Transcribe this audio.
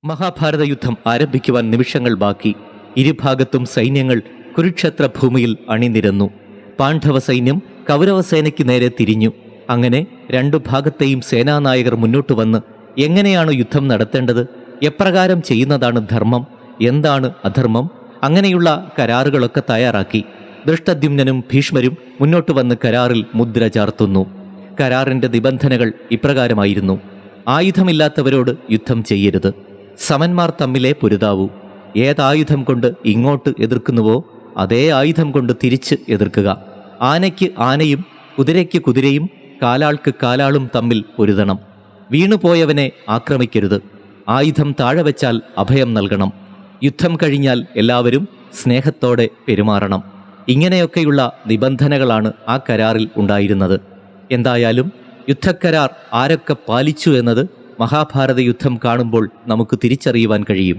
മഹാഭാരത യുദ്ധം ആരംഭിക്കുവാൻ നിമിഷങ്ങൾ ബാക്കി. ഇരുഭാഗത്തും സൈന്യങ്ങൾ കുരുക്ഷേത്ര ഭൂമിയിൽ അണിനിരന്നു. പാണ്ഡവ സൈന്യം കൗരവസേനയ്ക്ക് നേരെ തിരിഞ്ഞു. അങ്ങനെ രണ്ടു ഭാഗത്തെയും സേനാനായകർ മുന്നോട്ട് വന്ന് എങ്ങനെയാണ് യുദ്ധം നടത്തേണ്ടത്, എപ്രകാരം ചെയ്യുന്നതാണ് ധർമ്മം, എന്താണ് അധർമ്മം, അങ്ങനെയുള്ള കരാറുകളൊക്കെ തയ്യാറാക്കി. ദൃഷ്ടദ്യുമ്നനും ഭീഷ്മരും മുന്നോട്ട് വന്ന് കരാറിൽ മുദ്ര ചാർത്തുന്നു. കരാറിൻ്റെ നിബന്ധനകൾ ഇപ്രകാരമായിരുന്നു: ആയുധമില്ലാത്തവരോട് യുദ്ധം ചെയ്യരുത്, സമന്മാർ തമ്മിലേ പൊരുതാവൂ, ഏതായുധം കൊണ്ട് ഇങ്ങോട്ട് എതിർക്കുന്നുവോ അതേ ആയുധം കൊണ്ട് തിരിച്ച് എതിർക്കുക, ആനയ്ക്ക് ആനയും കുതിരയ്ക്ക് കുതിരയും കാലാൾക്ക് കാലാളും തമ്മിൽ പൊരുതണം, വീണുപോയവനെ ആക്രമിക്കരുത്, ആയുധം താഴെ വെച്ചാൽ അഭയം നൽകണം, യുദ്ധം കഴിഞ്ഞാൽ എല്ലാവരും സ്നേഹത്തോടെ പെരുമാറണം. ഇങ്ങനെയൊക്കെയുള്ള നിബന്ധനകളാണ് ആ കരാറിൽ ഉണ്ടായിരുന്നത്. എന്തായാലും യുദ്ധക്കരാർ ആരൊക്കെ പാലിച്ചു എന്നത് മഹാഭാരത യുദ്ധം കാണുമ്പോൾ നമുക്ക് തിരിച്ചറിയുവാൻ കഴിയും.